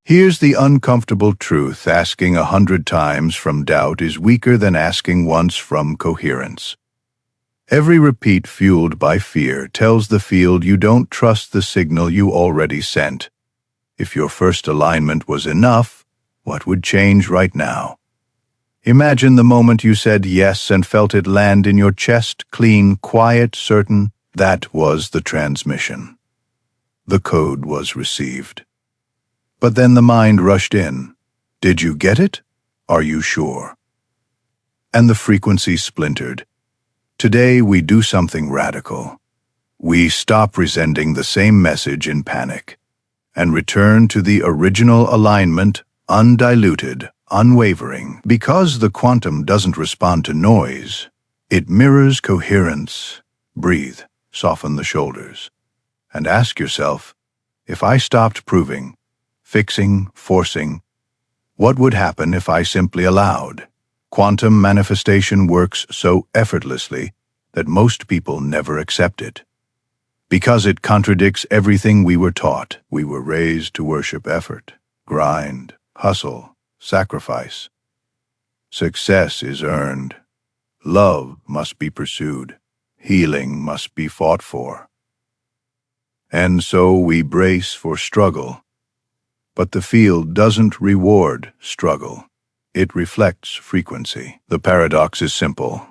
Here's the uncomfortable truth: asking 100 times from doubt is weaker than asking once from coherence. Every repeat fueled by fear tells the field you don't trust the signal you already sent. If your first alignment was enough, what would change right now? Imagine the moment you said yes and felt it land in your chest, clean, quiet, certain. That was the transmission. The code was received. But then the mind rushed in. Did you get it? Are you sure? And the frequency splintered. Today we do something radical. We stop resenting the same message in panic and return to the original alignment, undiluted, unwavering. Because the quantum doesn't respond to noise, it mirrors coherence. Breathe, soften the shoulders, and ask yourself, if I stopped proving, fixing, forcing, what would happen if I simply allowed? Quantum manifestation works so effortlessly that most people never accept it. Because it contradicts everything we were taught. We were raised to worship effort, grind, hustle, sacrifice. Success is earned. Love must be pursued. Healing must be fought for. And so we brace for struggle. But the field doesn't reward struggle. It reflects frequency. The paradox is simple.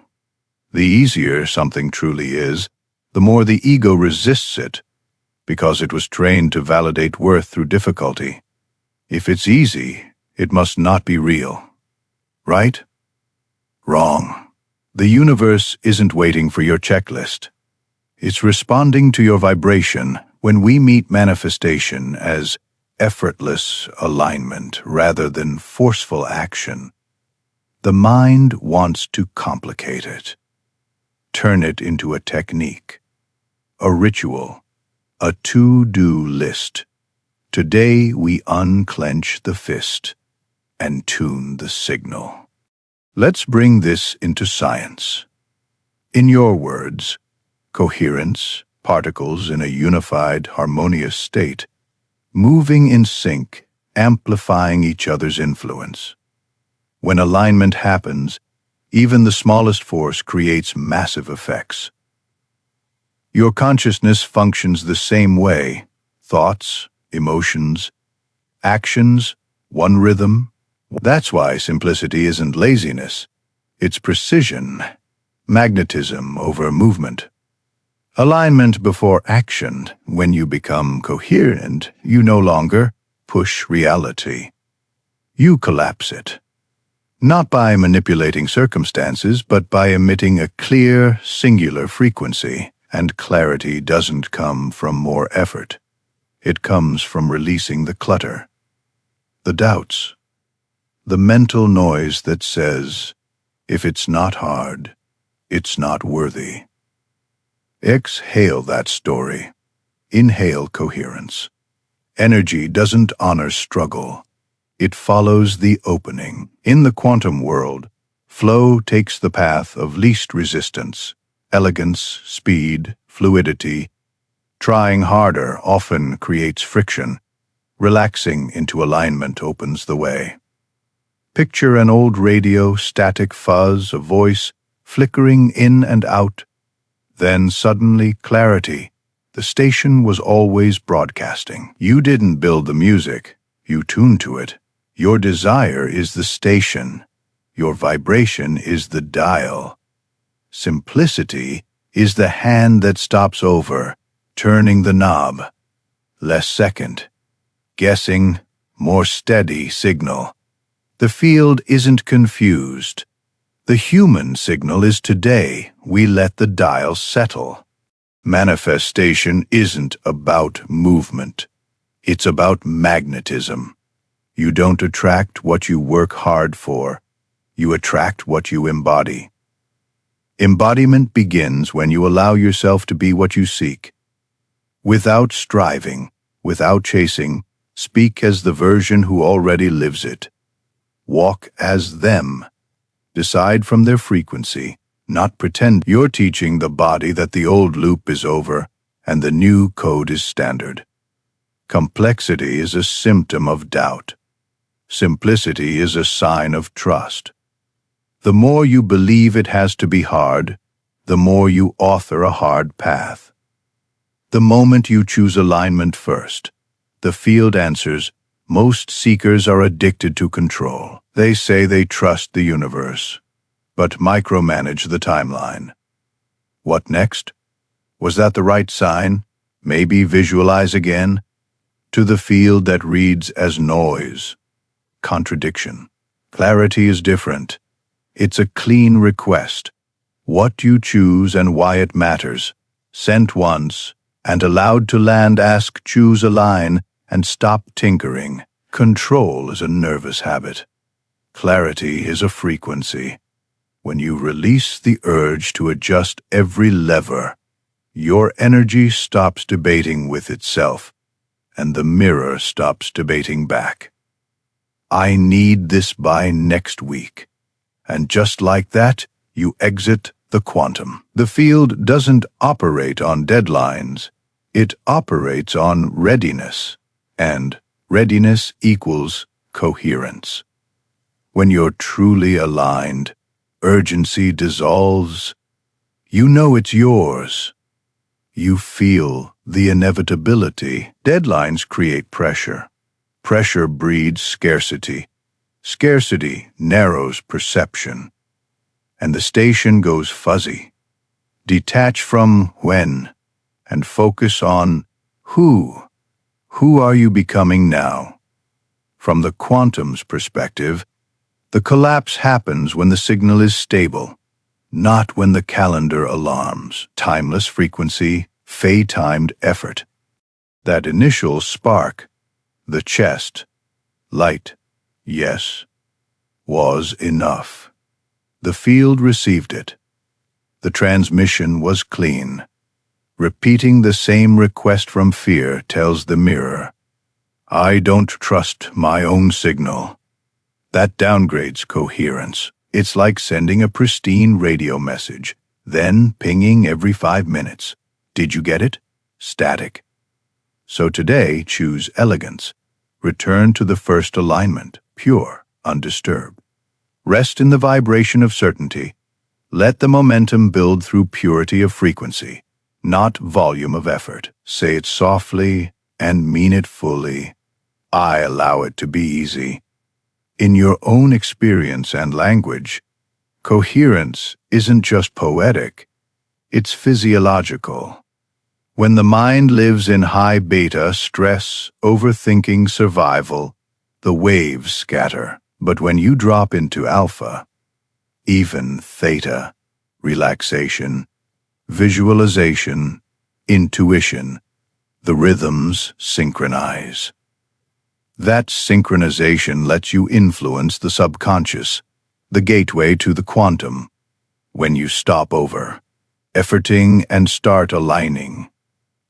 The easier something truly is, the more the ego resists it, because it was trained to validate worth through difficulty. If it's easy, it must not be real. Right? Wrong. The universe isn't waiting for your checklist. It's responding to your vibration. When we meet manifestation as effortless alignment rather than forceful action, the mind wants to complicate it. Turn it into a technique, a ritual, a to-do list. Today we unclench the fist and tune the signal. Let's bring this into science. In your words, coherence, particles in a unified, harmonious state, moving in sync, amplifying each other's influence. When alignment happens, even the smallest force creates massive effects. Your consciousness functions the same way. Thoughts, emotions, actions, one rhythm. That's why simplicity isn't laziness. It's precision, magnetism over movement. Alignment before action. When you become coherent, you no longer push reality. You collapse it. Not by manipulating circumstances, but by emitting a clear, singular frequency. And clarity doesn't come from more effort. It comes from releasing the clutter, the doubts, the mental noise that says, if it's not hard, it's not worthy. Exhale that story. Inhale coherence. Energy doesn't honor struggle. It follows the opening. In the quantum world, flow takes the path of least resistance. Elegance, speed, fluidity. Trying harder often creates friction. Relaxing into alignment opens the way. Picture an old radio, static fuzz, a voice flickering in and out. Then suddenly clarity. The station was always broadcasting. You didn't build the music. You tuned to it. Your desire is the station. Your vibration is the dial. Simplicity is the hand that stops over, turning the knob. Less second. Guessing, more steady signal. The field isn't confused. The human signal is today. We let the dial settle. Manifestation isn't about movement. It's about magnetism. You don't attract what you work hard for. You attract what you embody. Embodiment begins when you allow yourself to be what you seek. Without striving, without chasing, speak as the version who already lives it. Walk as them. Decide from their frequency, not pretend. You're teaching the body that the old loop is over and the new code is standard. Complexity is a symptom of doubt. Simplicity is a sign of trust. The more you believe it has to be hard, the more you author a hard path. The moment you choose alignment first, the field answers. Most seekers are addicted to control. They say they trust the universe, but micromanage the timeline. What next? Was that the right sign? Maybe visualize again. To the field that reads as noise, contradiction. Clarity is different. It's a clean request. What you choose and why it matters. Sent once and allowed to land. Ask, choose a line, and stop tinkering. Control is a nervous habit. Clarity is a frequency. When you release the urge to adjust every lever, your energy stops debating with itself, and the mirror stops debating back. I need this by next week. And just like that, you exit the quantum. The field doesn't operate on deadlines. It operates on readiness. And readiness equals coherence. When you're truly aligned, urgency dissolves. You know it's yours. You feel the inevitability. Deadlines create pressure. Pressure breeds scarcity. Scarcity narrows perception. And the station goes fuzzy. Detach from when and focus on who. Who are you becoming now? From the quantum's perspective, the collapse happens when the signal is stable, not when the calendar alarms. Timeless frequency, Fey-timed effort. That initial spark, the chest, light, yes, was enough. The field received it. The transmission was clean. Repeating the same request from fear tells the mirror, I don't trust my own signal. That downgrades coherence. It's like sending a pristine radio message, then pinging every 5 minutes. Did you get it? Static. So today, choose elegance. Return to the first alignment, pure, undisturbed. Rest in the vibration of certainty. Let the momentum build through purity of frequency, not volume of effort. Say it softly and mean it fully. I allow it to be easy. In your own experience and language, coherence isn't just poetic, it's physiological. When the mind lives in high beta, stress, overthinking, survival, the waves scatter. But when you drop into alpha, even theta, relaxation, visualization, intuition, the rhythms synchronize. That synchronization lets you influence the subconscious, the gateway to the quantum. When you stop over, efforting and start aligning,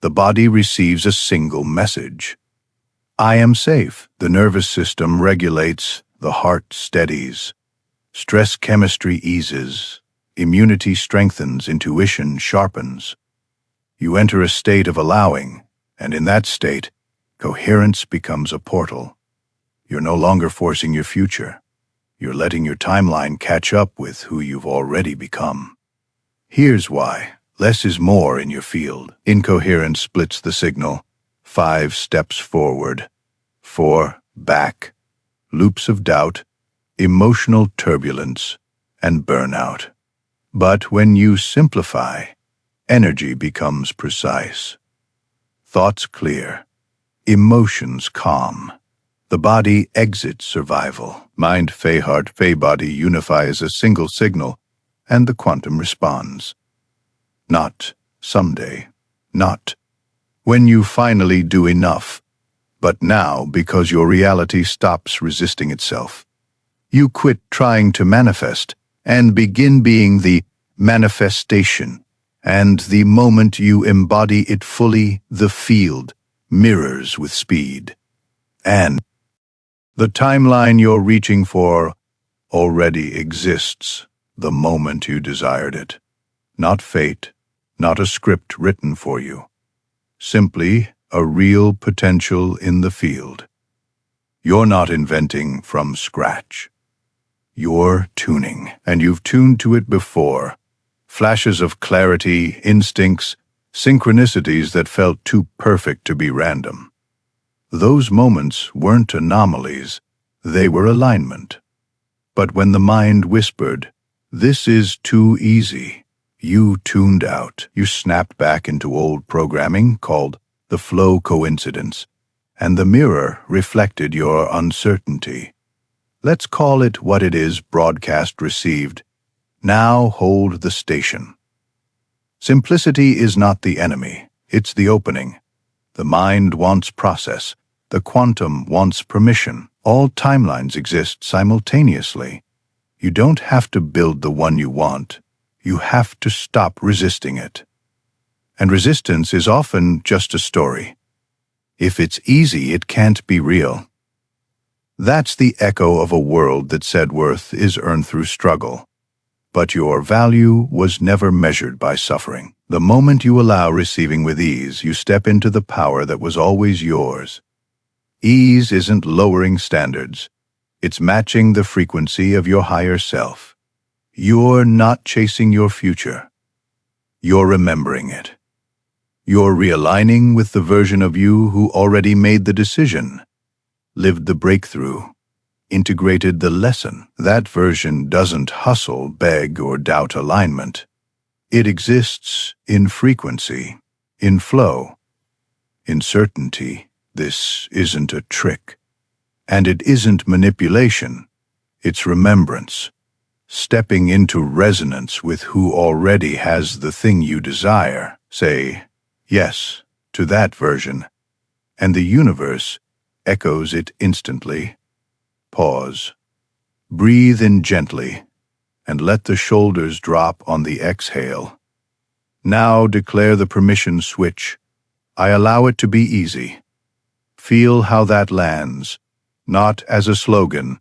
the body receives a single message. I am safe. The nervous system regulates, the heart steadies. Stress chemistry eases, immunity strengthens, intuition sharpens. You enter a state of allowing, and in that state, coherence becomes a portal. You're no longer forcing your future. You're letting your timeline catch up with who you've already become. Here's why. Less is more in your field. Incoherence splits the signal. 5 steps forward, 4 back. Loops of doubt, emotional turbulence, and burnout. But when you simplify, energy becomes precise. Thoughts clear, emotions calm. The body exits survival. Mind, Fey heart, Fey body unify as a single signal, and the quantum responds. Not someday, not when you finally do enough, but now because your reality stops resisting itself. You quit trying to manifest and begin being the manifestation, and the moment you embody it fully, the field mirrors with speed. And the timeline you're reaching for already exists the moment you desired it. Not fate, not a script written for you. Simply a real potential in the field. You're not inventing from scratch. You're tuning, and you've tuned to it before. Flashes of clarity, instincts, synchronicities that felt too perfect to be random. Those moments weren't anomalies, they were alignment. But when the mind whispered, "This is too easy," you tuned out. You snapped back into old programming called the flow coincidence, and the mirror reflected your uncertainty. Let's call it what it is: broadcast received. Now hold the station. Simplicity is not the enemy, it's the opening. The mind wants process. The quantum wants permission. All timelines exist simultaneously. You don't have to build the one you want. You have to stop resisting it. And resistance is often just a story. If it's easy, it can't be real. That's the echo of a world that said worth is earned through struggle. But your value was never measured by suffering. The moment you allow receiving with ease, you step into the power that was always yours. Ease isn't lowering standards. It's matching the frequency of your higher self. You're not chasing your future. You're remembering it. You're realigning with the version of you who already made the decision, lived the breakthrough, integrated the lesson. That version doesn't hustle, beg, or doubt alignment. It exists in frequency, in flow, in certainty. This isn't a trick. And it isn't manipulation. It's remembrance. Stepping into resonance with who already has the thing you desire. Say yes to that version, and the universe echoes it instantly. Pause. Breathe in gently, and let the shoulders drop on the exhale. Now declare the permission switch. I allow it to be easy. Feel how that lands, not as a slogan,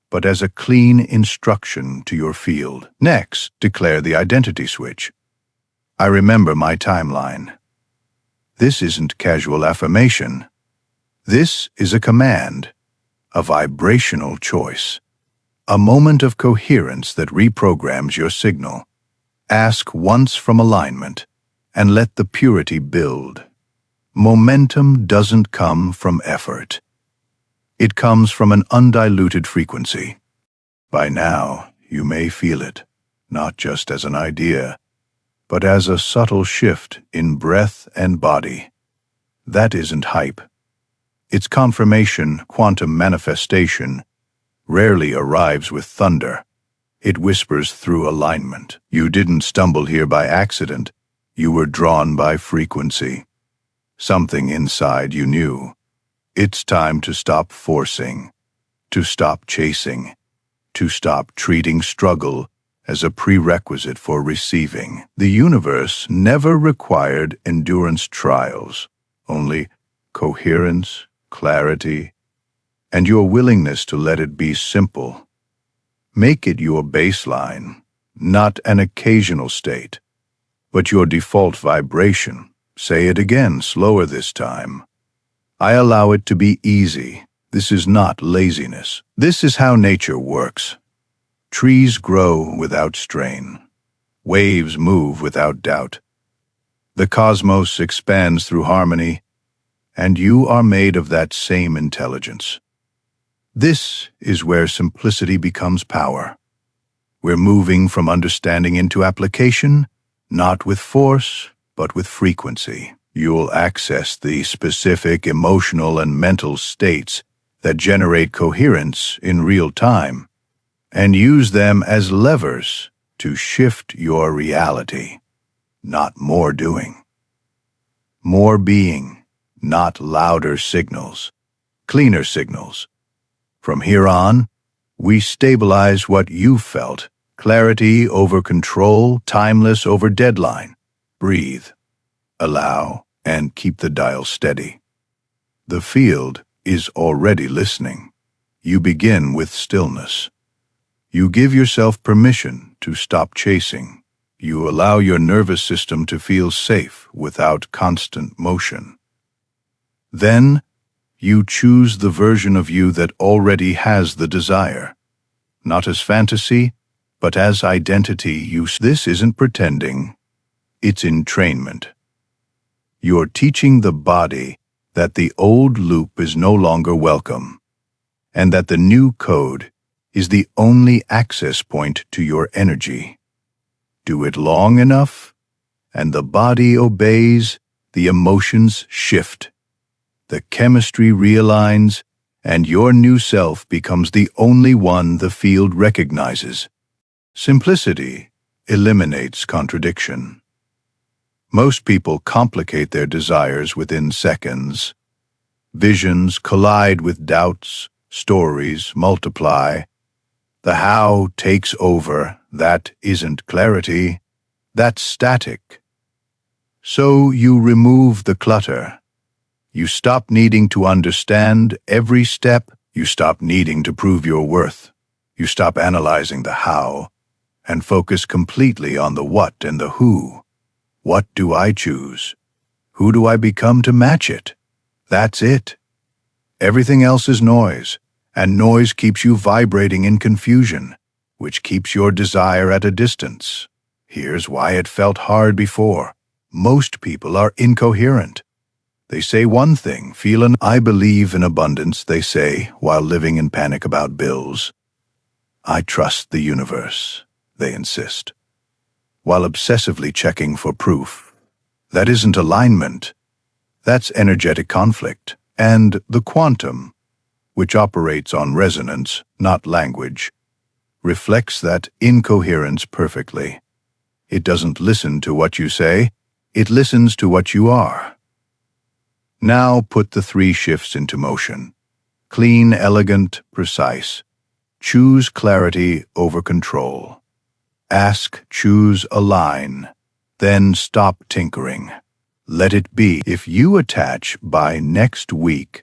but as a clean instruction to your field. Next, declare the identity switch. I remember my timeline. This isn't casual affirmation. This is a command, a vibrational choice, a moment of coherence that reprograms your signal. Ask once from alignment, and let the purity build. Momentum doesn't come from effort. It comes from an undiluted frequency. By now, you may feel it, not just as an idea, but as a subtle shift in breath and body. That isn't hype. Its confirmation, quantum manifestation, rarely arrives with thunder. It whispers through alignment. You didn't stumble here by accident. You were drawn by frequency. Something inside you knew. It's time to stop forcing, to stop chasing, to stop treating struggle as a prerequisite for receiving. The universe never required endurance trials, only coherence, clarity, and your willingness to let it be simple. Make it your baseline, not an occasional state, but your default vibration. Say it again, slower this time. I allow it to be easy. This is not laziness. This is how nature works. Trees grow without strain. Waves move without doubt. The cosmos expands through harmony, and you are made of that same intelligence. This is where simplicity becomes power. We're moving from understanding into application, not with force, but with frequency. You'll access the specific emotional and mental states that generate coherence in real time, and use them as levers to shift your reality. Not more doing. More being, not louder signals, cleaner signals. From here on, we stabilize what you've felt. Clarity over control, timeless over deadline. Breathe, allow, and keep the dial steady. The field is already listening. You begin with stillness. You give yourself permission to stop chasing. You allow your nervous system to feel safe without constant motion. Then, you choose the version of you that already has the desire. Not as fantasy, but as identity. This isn't pretending, it's entrainment. You're teaching the body that the old loop is no longer welcome, and that the new code is the only access point to your energy. Do it long enough, and the body obeys, the emotions shift, the chemistry realigns, and your new self becomes the only one the field recognizes. Simplicity eliminates contradiction. Most people complicate their desires within seconds. Visions collide with doubts, stories multiply. The how takes over. That isn't clarity, that's static. So you remove the clutter. You stop needing to understand every step. You stop needing to prove your worth. You stop analyzing the how and focus completely on the what and the who. What do I choose? Who do I become to match it? That's it. Everything else is noise, and noise keeps you vibrating in confusion, which keeps your desire at a distance. Here's why it felt hard before. Most people are incoherent. They say one thing, feel an I believe in abundance, they say, while living in panic about bills. I trust the universe, they insist, while obsessively checking for proof. That isn't alignment. That's energetic conflict. And the quantum, which operates on resonance, not language, reflects that incoherence perfectly. It doesn't listen to what you say, it listens to what you are. Now put the 3 shifts into motion. Clean, elegant, precise. Choose clarity over control. Ask, choose, align. Then stop tinkering. Let it be. If you attach by next week,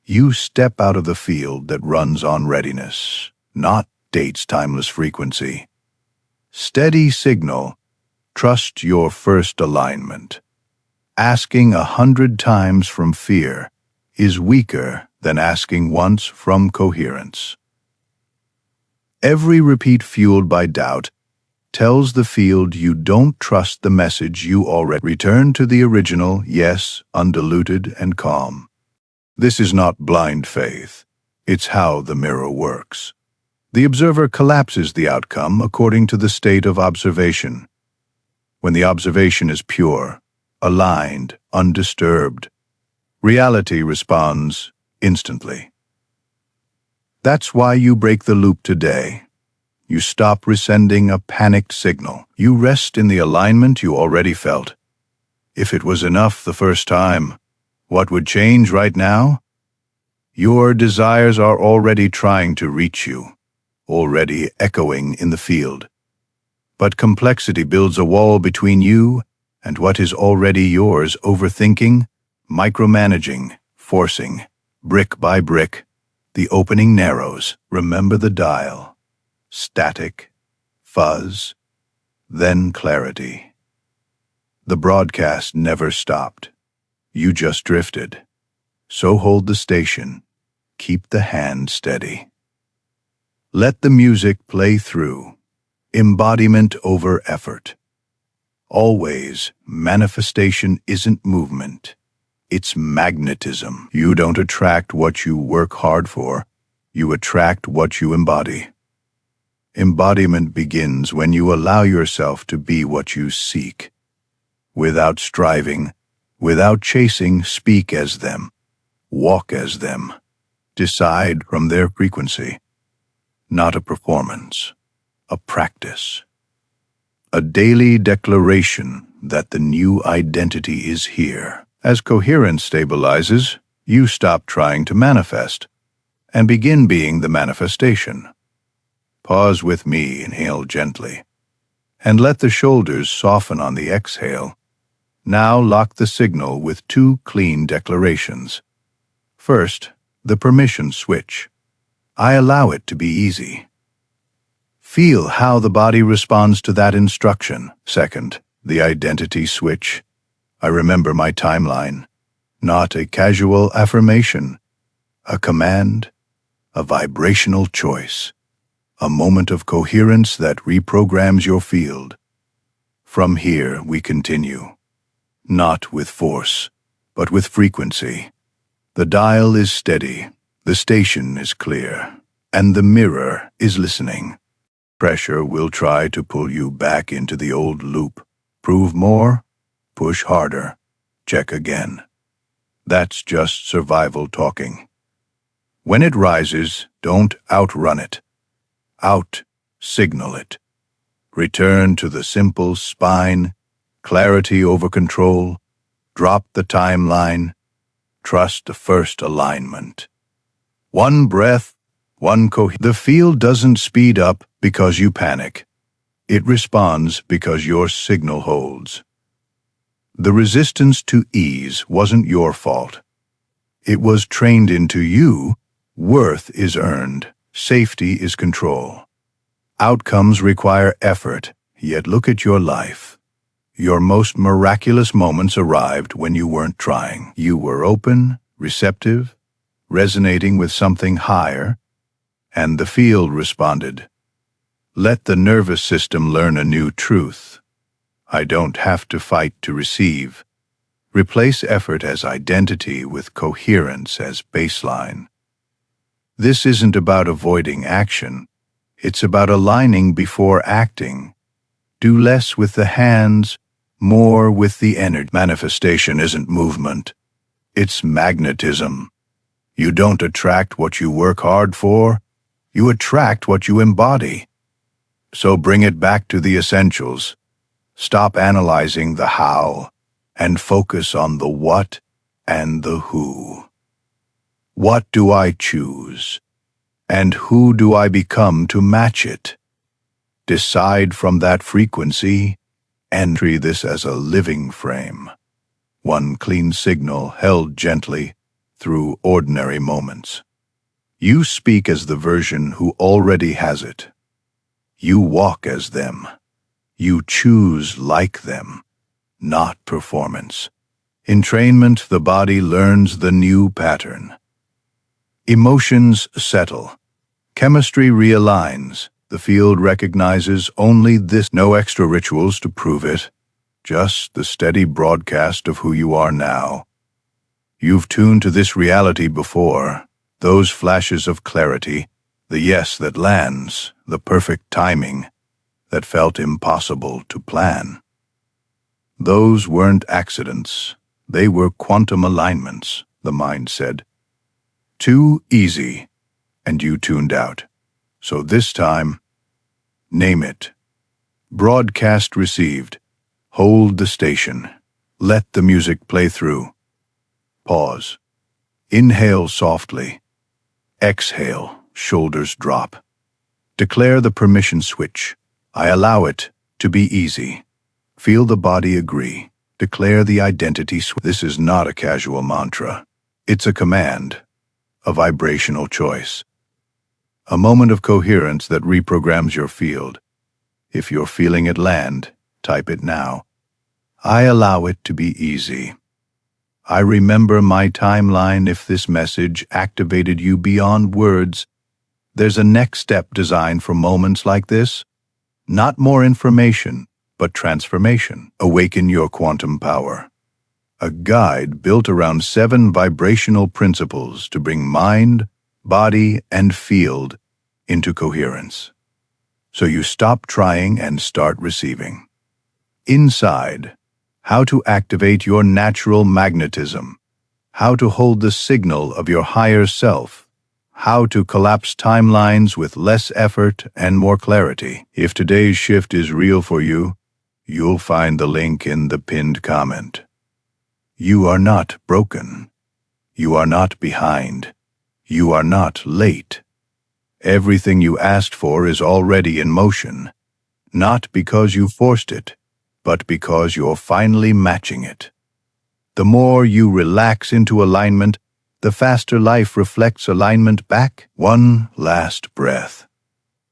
you step out of the field that runs on readiness, not date's timeless frequency. Steady signal, trust your first alignment. Asking 100 times from fear is weaker than asking once from coherence. Every repeat fueled by doubt tells the field you don't trust the message you already. Return to the original, yes, undiluted and calm. This is not blind faith. It's how the mirror works. The observer collapses the outcome according to the state of observation. When the observation is pure, aligned, undisturbed, reality responds instantly. That's why you break the loop today. You stop resending a panicked signal. You rest in the alignment you already felt. If it was enough the first time, what would change right now? Your desires are already trying to reach you, already echoing in the field. But complexity builds a wall between you and what is already yours, overthinking, micromanaging, forcing, brick by brick. The opening narrows. Remember the dial. Static, fuzz, then clarity. The broadcast never stopped. You just drifted. So hold the station. Keep the hand steady. Let the music play through. Embodiment over effort. Always, manifestation isn't movement. It's magnetism. You don't attract what you work hard for. You attract what you embody. Embodiment begins when you allow yourself to be what you seek. Without striving, without chasing, speak as them, walk as them, decide from their frequency. Not a performance, a practice. A daily declaration that the new identity is here. As coherence stabilizes, you stop trying to manifest and begin being the manifestation. Pause with me, inhale gently, and let the shoulders soften on the exhale. Now lock the signal with 2 clean declarations. First, the permission switch. I allow it to be easy. Feel how the body responds to that instruction. Second, the identity switch. I remember my timeline. not a casual affirmation, a command, a vibrational choice, a moment of coherence that reprograms your field. From here we continue, not with force, but with frequency. The dial is steady, the station is clear, and the mirror is listening. Pressure will try to pull you back into the old loop. Prove more, push harder, check again. That's just survival talking. When it rises, don't outrun it. Out-signal it. Return to the simple spine, clarity over control, drop the timeline, trust the first alignment. One breath, one coherence. The field doesn't speed up because you panic. It responds because your signal holds. The resistance to ease wasn't your fault. It was trained into you. Worth is earned. Safety is control. Outcomes require effort, yet look at your life. Your most miraculous moments arrived when you weren't trying. You were open, receptive, resonating with something higher, and the field responded. Let the nervous system learn a new truth. I don't have to fight to receive. Replace effort as identity with coherence as baseline. This isn't about avoiding action. It's about aligning before acting. Do less with the hands, more with the energy. Manifestation isn't movement. It's magnetism. You don't attract what you work hard for. You attract what you embody. So bring it back to the essentials. Stop analyzing the how and focus on the what and the who. What do I choose? And who do I become to match it? Decide from that frequency and treat this as a living frame. One clean signal held gently through ordinary moments. You speak as the version who already has it. You walk as them. You choose like them, not performance. In trainment, the body learns the new pattern. Emotions settle. Chemistry realigns. The field recognizes only this. No extra rituals to prove it. Just the steady broadcast of who you are now. You've tuned to this reality before. Those flashes of clarity, the yes that lands, the perfect timing that felt impossible to plan. Those weren't accidents. They were quantum alignments, the mind said. Too easy, and you tuned out. So this time, name it. Broadcast received. Hold the station. Let the music play through. Pause. Inhale softly. Exhale, shoulders drop. Declare the permission switch. I allow it to be easy. Feel the body agree. Declare the identity switch. This is not a casual mantra. It's a command, a vibrational choice. A moment of coherence that reprograms your field. If you're feeling it land, type it now. I allow it to be easy. I remember my timeline. If this message activated you beyond words, there's a next step designed for moments like this. Not more information, but transformation. Awaken your quantum power. A guide built around 7 vibrational principles to bring mind, body, and field into coherence. So you stop trying and start receiving. Inside, how to activate your natural magnetism, how to hold the signal of your higher self, how to collapse timelines with less effort and more clarity. If today's shift is real for you, you'll find the link in the pinned comment. You are not broken. You are not behind. You are not late. Everything you asked for is already in motion, not because you forced it, but because you're finally matching it. The more you relax into alignment, the faster life reflects alignment back. One last breath.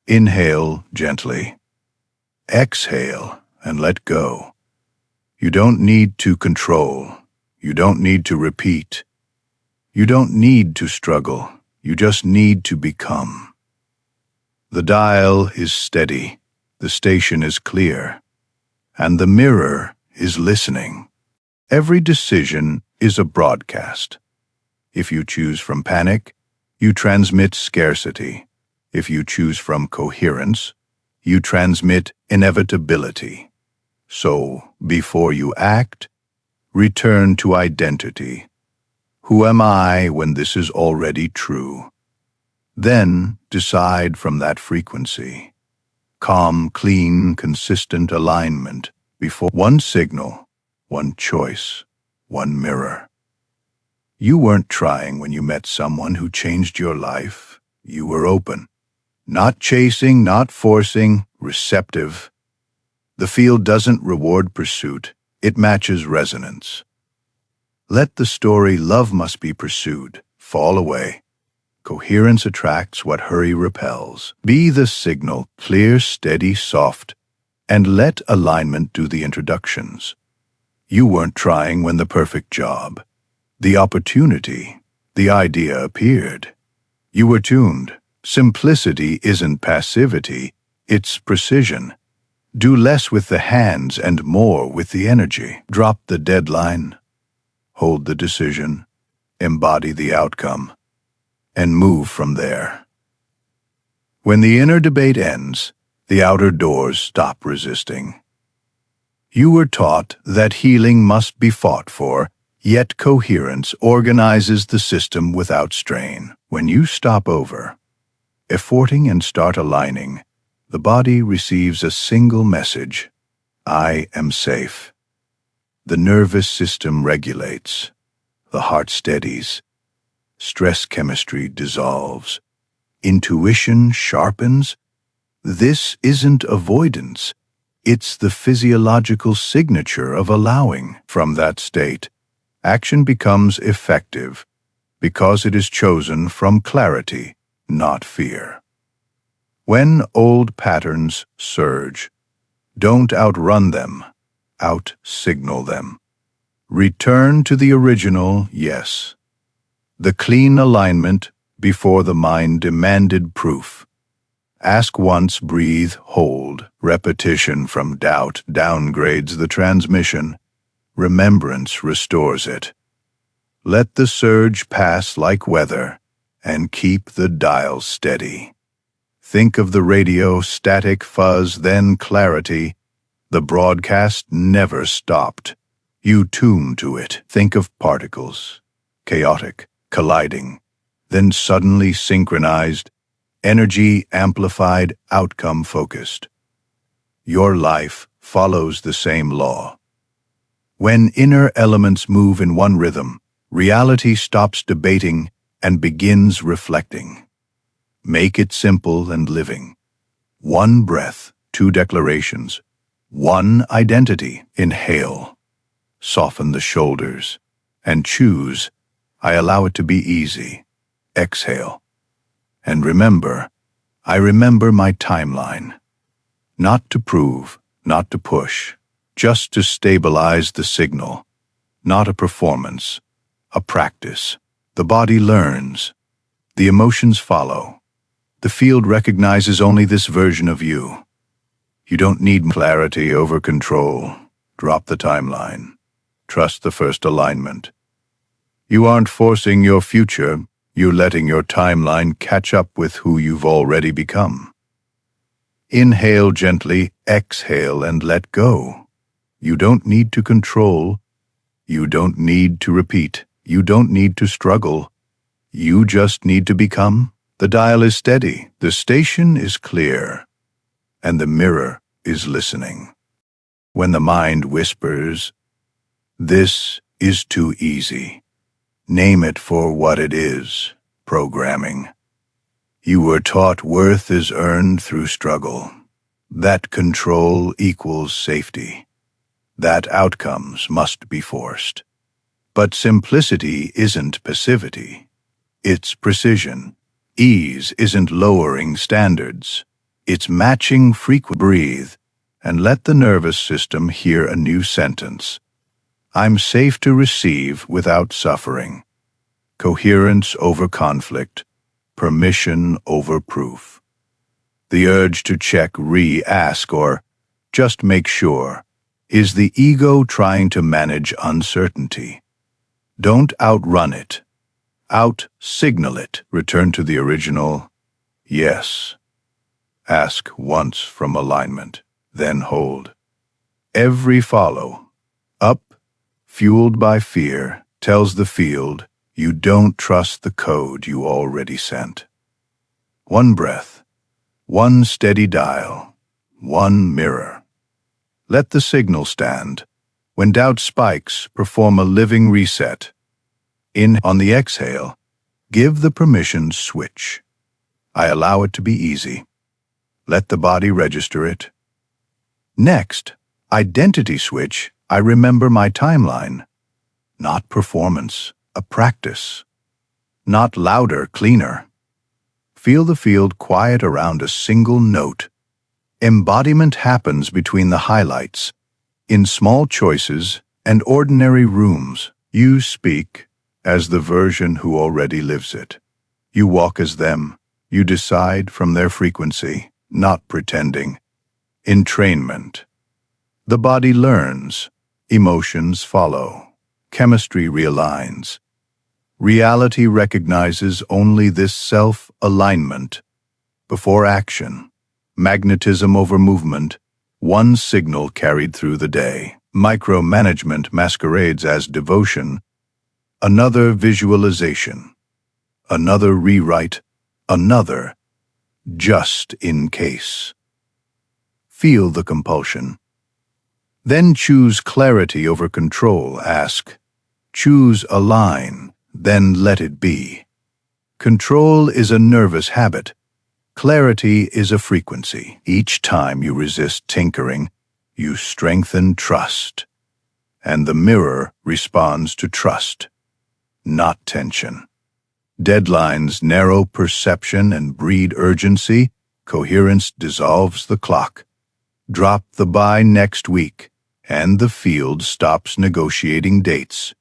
Inhale gently. Exhale and let go. You don't need to control. You don't need to repeat. You don't need to struggle. You just need to become. The dial is steady, the station is clear, and the mirror is listening. Every decision is a broadcast. If you choose from panic, you transmit scarcity. If you choose from coherence, you transmit inevitability. So, before you act, return to identity. Who am I when this is already true? Then decide from that frequency. Calm, clean, consistent alignment before one signal, one choice, one mirror. You weren't trying when you met someone who changed your life. You were open. Not chasing, not forcing, receptive. The field doesn't reward pursuit, it matches resonance. Let the story "love must be pursued" fall away. Coherence attracts what hurry repels. Be the signal, clear, steady, soft, and let alignment do the introductions. You weren't trying when the perfect job, the opportunity, the idea appeared. You were tuned. Simplicity isn't passivity, it's precision. Do less with the hands and more with the energy. Drop the deadline, hold the decision, embody the outcome, and move from there. When the inner debate ends, the outer doors stop resisting. You were taught that healing must be fought for, yet coherence organizes the system without strain. When you stop over, efforting and start aligning, the body receives a single message: I am safe. The nervous system regulates, the heart steadies, stress chemistry dissolves, intuition sharpens. This isn't avoidance, it's the physiological signature of allowing. From that state, action becomes effective because it is chosen from clarity, not fear. When old patterns surge, don't outrun them, out-signal them. Return to the original yes. The clean alignment before the mind demanded proof. Ask once, breathe, hold. Repetition from doubt downgrades the transmission. Remembrance restores it. Let the surge pass like weather, and keep the dial steady. Think of the radio, static fuzz, then clarity. The broadcast never stopped. You tune to it. Think of particles, chaotic, colliding, then suddenly synchronized, energy amplified, outcome focused. Your life follows the same law. When inner elements move in one rhythm, reality stops debating and begins reflecting. Make it simple and living. One breath, two declarations, one identity. Inhale, soften the shoulders, and choose, I allow it to be easy. Exhale, and remember, I remember my timeline. Not to prove, not to push, just to stabilize the signal. Not a performance, a practice. The body learns. The emotions follow. The field recognizes only this version of you. You don't need clarity over control. Drop the timeline. Trust the first alignment. You aren't forcing your future, you're letting your timeline catch up with who you've already become. Inhale gently, exhale, and let go. You don't need to control. You don't need to repeat. You don't need to struggle. You just need to become. The dial is steady, the station is clear, and the mirror is listening. When the mind whispers, "This is too easy," name it for what it is: programming. You were taught worth is earned through struggle, that control equals safety, that outcomes must be forced. But simplicity isn't passivity, it's precision. Ease isn't lowering standards, it's matching frequency. Breathe, and let the nervous system hear a new sentence. I'm safe to receive without suffering. Coherence over conflict, permission over proof. The urge to check, re-ask, or just make sure is the ego trying to manage uncertainty. Don't outrun it. Out-signal it. Return to the original yes. Ask once from alignment, then hold. Every follow, up, fueled by fear, tells the field you don't trust the code you already sent. One breath, one steady dial, one mirror. Let the signal stand. When doubt spikes, perform a living reset. On the exhale, give the permission switch. I allow it to be easy. Let the body register it. Next, identity switch. I remember my timeline. Not performance, a practice. Not louder, cleaner. Feel the field quiet around a single note. Embodiment happens between the highlights. In small choices and ordinary rooms, you speak as the version who already lives it. You walk as them. You decide from their frequency, not pretending. Entrainment. The body learns. Emotions follow. Chemistry realigns. Reality recognizes only this self-alignment. Before action, magnetism over movement, one signal carried through the day. Micromanagement masquerades as devotion. Another visualization. Another rewrite. Another just in case. Feel the compulsion. Then choose clarity over control. Ask. Choose align, then let it be. Control is a nervous habit. Clarity is a frequency. Each time you resist tinkering, you strengthen trust. And the mirror responds to trust, not tension. Deadlines narrow perception and breed urgency. Coherence dissolves the clock. Drop the by next week, and the field stops negotiating dates.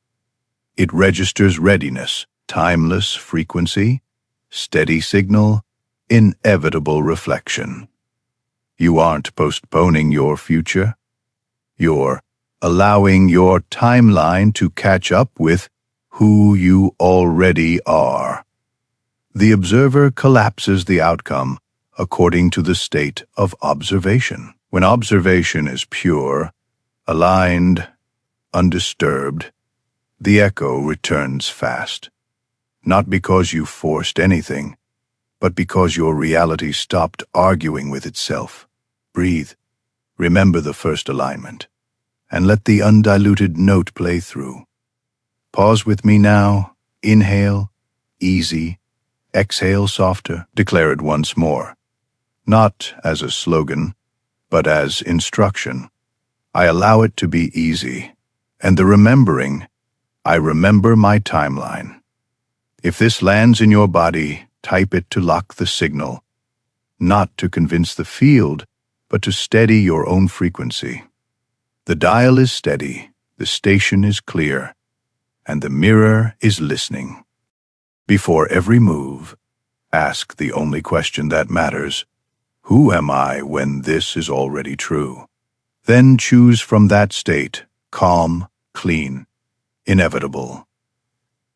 It registers readiness, timeless frequency, steady signal, inevitable reflection. You aren't postponing your future. You're allowing your timeline to catch up with who you already are. The observer collapses the outcome according to the state of observation. When observation is pure, aligned, undisturbed, the echo returns fast. Not because you forced anything, but because your reality stopped arguing with itself. Breathe, remember the first alignment, and let the undiluted note play through. Pause with me now. Inhale, easy. Exhale, softer. Declare it once more. Not as a slogan, but as instruction. I allow it to be easy. And the remembering, I remember my timeline. If this lands in your body, type it to lock the signal. Not to convince the field, but to steady your own frequency. The dial is steady, the station is clear, and the mirror is listening. Before every move, ask the only question that matters. Who am I when this is already true? Then choose from that state, calm, clean, inevitable.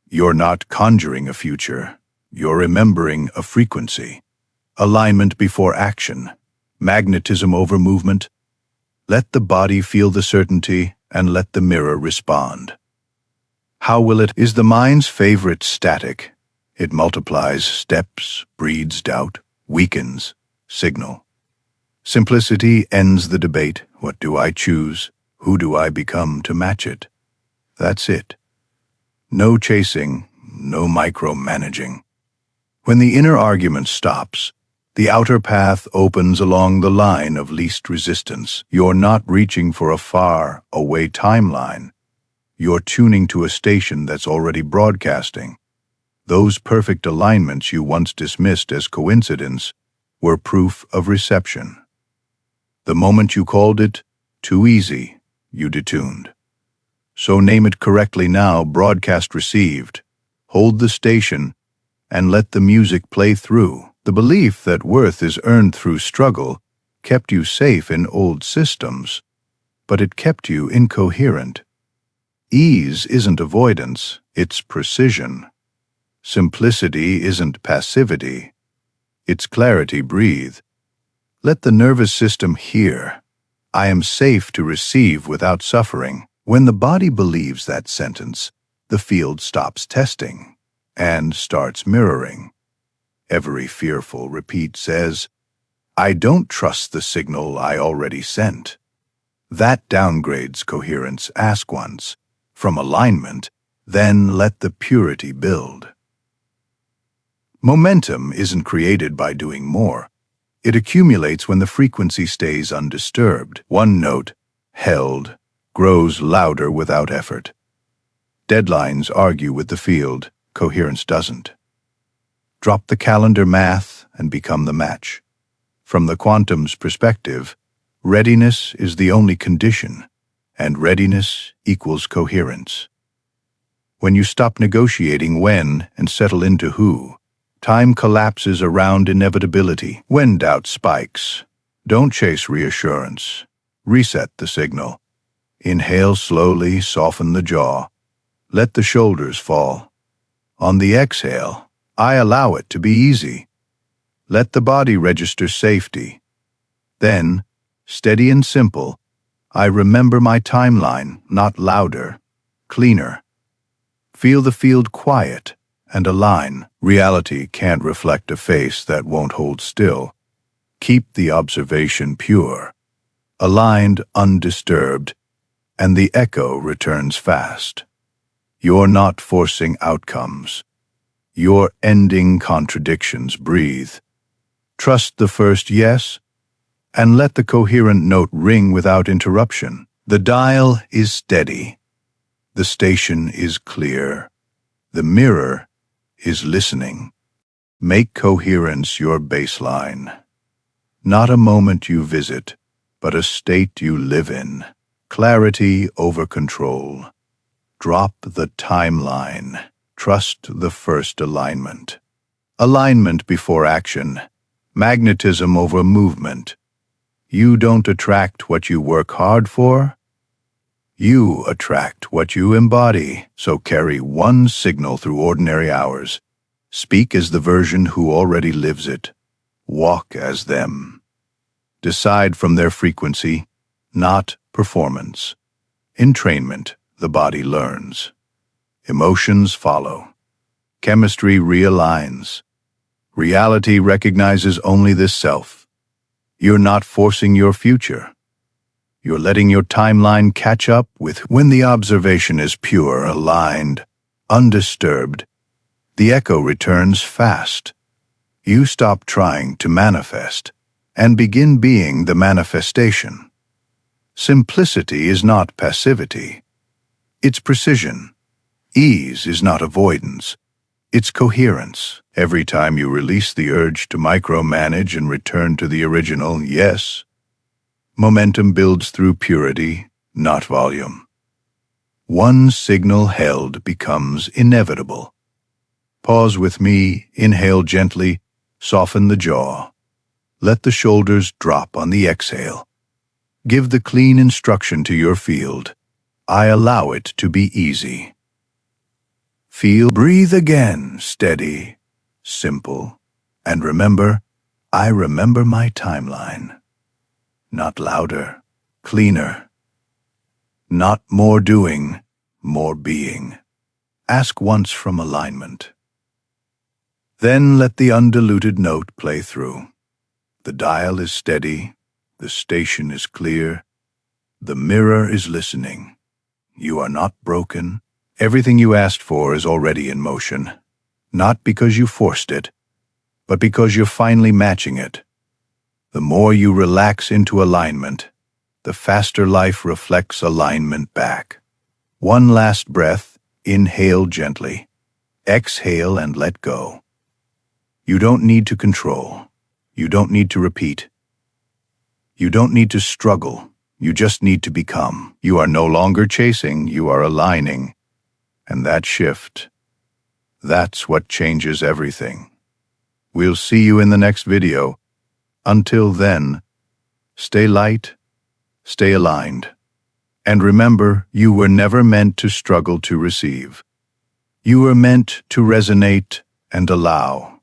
You're not conjuring a future, you're remembering a frequency. Alignment before action, magnetism over movement. Let the body feel the certainty and let the mirror respond. How will it? Is the mind's favorite static? It multiplies steps, breeds doubt, weakens, signal. Simplicity ends the debate. What do I choose? Who do I become to match it? That's it. No chasing, no micromanaging. When the inner argument stops, the outer path opens along the line of least resistance. You're not reaching for a far away timeline. You're tuning to a station that's already broadcasting. Those perfect alignments you once dismissed as coincidence were proof of reception. The moment you called it too easy, you detuned. So name it correctly now, broadcast received. Hold the station and let the music play through. The belief that worth is earned through struggle kept you safe in old systems, but it kept you incoherent. Ease isn't avoidance, it's precision. Simplicity isn't passivity, it's clarity. Breathe. Let the nervous system hear. I am safe to receive without suffering. When the body believes that sentence, the field stops testing and starts mirroring. Every fearful repeat says, I don't trust the signal I already sent. That downgrades coherence. Ask once, from alignment, then let the purity build. Momentum isn't created by doing more. It accumulates when the frequency stays undisturbed. One note, held, grows louder without effort. Deadlines argue with the field, coherence doesn't. Drop the calendar math and become the match. From the quantum's perspective, readiness is the only condition, and readiness equals coherence. When you stop negotiating when and settle into who, time collapses around inevitability. When doubt spikes, don't chase reassurance. Reset the signal. Inhale slowly, soften the jaw. Let the shoulders fall. On the exhale, I allow it to be easy. Let the body register safety. Then, steady and simple, I remember my timeline, not louder, cleaner. Feel the field quiet and align. Reality can't reflect a face that won't hold still. Keep the observation pure, aligned, undisturbed, and the echo returns fast. You're not forcing outcomes. You're ending contradictions. Breathe. Trust the first yes, and let the coherent note ring without interruption. The dial is steady. The station is clear. The mirror is listening. Make coherence your baseline. Not a moment you visit, but a state you live in. Clarity over control. Drop the timeline. Trust the first alignment. Alignment before action. Magnetism over movement. You don't attract what you work hard for. You attract what you embody. So carry one signal through ordinary hours. Speak as the version who already lives it. Walk as them. Decide from their frequency, not performance. Entrainment, the body learns. Emotions follow. Chemistry realigns. Reality recognizes only this self. You're not forcing your future. You're letting your timeline catch up with when the observation is pure, aligned, undisturbed. The echo returns fast. You stop trying to manifest and begin being the manifestation. Simplicity is not passivity. It's precision. Ease is not avoidance. It's coherence. Every time you release the urge to micromanage and return to the original yes, momentum builds through purity, not volume. One signal held becomes inevitable. Pause with me, inhale gently, soften the jaw. Let the shoulders drop on the exhale. Give the clean instruction to your field. I allow it to be easy. Feel, breathe again, steady, simple, and remember, I remember my timeline. Not louder, cleaner. Not more doing, more being. Ask once from alignment. Then let the undiluted note play through. The dial is steady, the station is clear, the mirror is listening. You are not broken. Everything you asked for is already in motion, not because you forced it, but because you're finally matching it. The more you relax into alignment, the faster life reflects alignment back. One last breath, inhale gently. Exhale and let go. You don't need to control. You don't need to repeat. You don't need to struggle. You just need to become. You are no longer chasing, you are aligning. And that shift, that's what changes everything. We'll see you in the next video. Until then, stay light, stay aligned. And remember, you were never meant to struggle to receive. You were meant to resonate and allow.